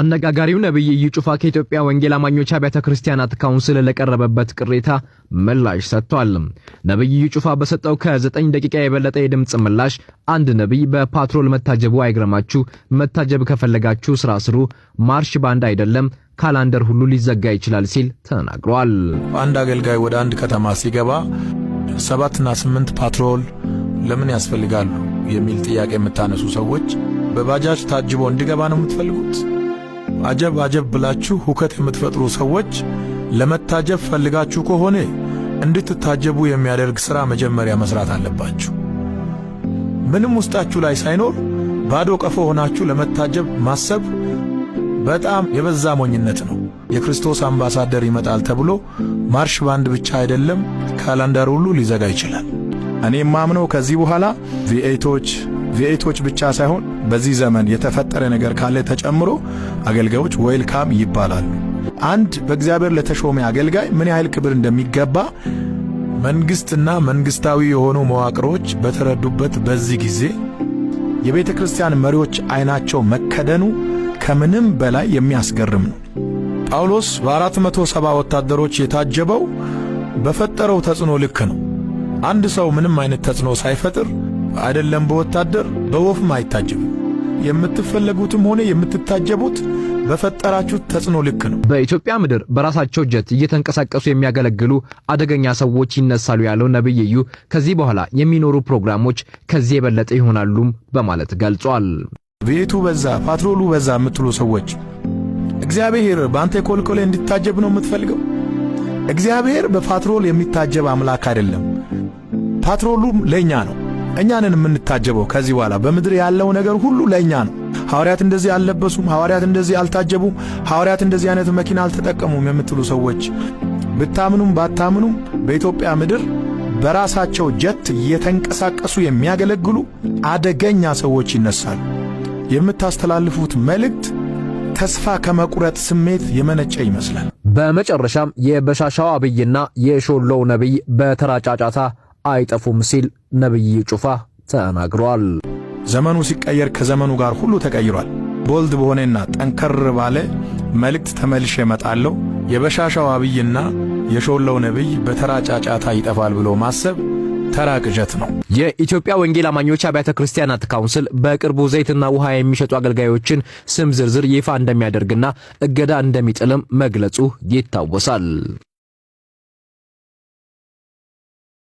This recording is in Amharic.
አነጋጋሪው ነብይ እዩ ጩፋ ከኢትዮጵያ ወንጌል አማኞች አብያተ ክርስቲያናት ካውንስል ለቀረበበት ቅሬታ ምላሽ ሰጥቷል። ነብይ እዩ ጩፋ በሰጠው ከ9 ደቂቃ የበለጠ የድምጽ ምላሽ አንድ ነብይ በፓትሮል መታጀቡ አይግረማችሁ፣ መታጀብ ከፈለጋችሁ ስራ ስሩ፣ ማርሽ ባንድ አይደለም ካላንደር ሁሉ ሊዘጋ ይችላል ሲል ተናግሯል። አንድ አገልጋይ ወደ አንድ ከተማ ሲገባ 7 እና 8 ፓትሮል ለምን ያስፈልጋሉ የሚል ጥያቄ የምታነሱ ሰዎች በባጃጅ ታጅቦ እንዲገባ ነው የምትፈልጉት? አጀብ ብላችሁ ሁከት የምትፈጥሩ ሰዎች ለመታጀብ ፈልጋችሁ ከሆነ እንድትታጀቡ የሚያደርግ ሥራ መጀመሪያ መስራት አለባችሁ። ምንም ውስጣችሁ ላይ ሳይኖር ባዶ ቀፎ ሆናችሁ ለመታጀብ ማሰብ በጣም የበዛ ሞኝነት ነው። የክርስቶስ አምባሳደር ይመጣል ተብሎ ማርሽ ባንድ ብቻ አይደለም ካላንደር ሁሉ ሊዘጋ ይችላል። እኔ ማምነው ከዚህ በኋላ ቪኤቶች ብቻ ሳይሆን በዚህ ዘመን የተፈጠረ ነገር ካለ ተጨምሮ አገልጋዮች ዌልካም ይባላሉ። አንድ በእግዚአብሔር ለተሾመ አገልጋይ ምን ያህል ክብር እንደሚገባ መንግስትና መንግስታዊ የሆኑ መዋቅሮች በተረዱበት በዚህ ጊዜ የቤተ ክርስቲያን መሪዎች አይናቸው መከደኑ ከምንም በላይ የሚያስገርም ነው። ጳውሎስ በ470 ወታደሮች የታጀበው በፈጠረው ተጽዕኖ ልክ ነው። አንድ ሰው ምንም አይነት ተጽዕኖ ሳይፈጥር አይደለም በወታደር በወፍም አይታጀብም። የምትፈለጉትም ሆነ የምትታጀቡት በፈጠራችሁት ተጽዕኖ ልክ ነው። በኢትዮጵያ ምድር በራሳቸው ጀት እየተንቀሳቀሱ የሚያገለግሉ አደገኛ ሰዎች ይነሳሉ ያለው ነብይ እዩ ከዚህ በኋላ የሚኖሩ ፕሮግራሞች ከዚህ የበለጠ ይሆናሉም በማለት ገልጿል። ቤቱ በዛ ፓትሮሉ በዛ የምትሉ ሰዎች እግዚአብሔር በአንተ ኮልኮሌ እንዲታጀብ ነው የምትፈልገው? እግዚአብሔር በፓትሮል የሚታጀብ አምላክ አይደለም። ፓትሮሉም ለኛ ነው። እኛንን የምንታጀበው ከዚህ በኋላ በምድር ያለው ነገር ሁሉ ለኛ ነው። ሐዋርያት እንደዚህ አልለበሱም፣ ሐዋርያት እንደዚህ አልታጀቡም፣ ሐዋርያት እንደዚህ አይነት መኪና አልተጠቀሙም የምትሉ ሰዎች ብታምኑም ባታምኑም በኢትዮጵያ ምድር በራሳቸው ጀት እየተንቀሳቀሱ የሚያገለግሉ አደገኛ ሰዎች ይነሳሉ። የምታስተላልፉት መልእክት ተስፋ ከመቁረጥ ስሜት የመነጨ ይመስላል። በመጨረሻም የበሻሻው አብይና የሾሎው ነብይ በተራጫጫታ አይጠፉም ሲል ነብይ ጩፋ ተናግሯል። ዘመኑ ሲቀየር ከዘመኑ ጋር ሁሉ ተቀይሯል። ቦልድ በሆነና ጠንከር ባለ መልእክት ተመልሼ እመጣለሁ። የበሻሻው አብይና የሾሎው ነብይ በተራጫጫታ ይጠፋል ብሎ ማሰብ ተራ ቅዠት ነው። የኢትዮጵያ ወንጌል አማኞች አብያተ ክርስቲያናት ካውንስል በቅርቡ ዘይትና ውሃ የሚሸጡ አገልጋዮችን ስም ዝርዝር ይፋ እንደሚያደርግና እገዳ እንደሚጥልም መግለጹ ይታወሳል።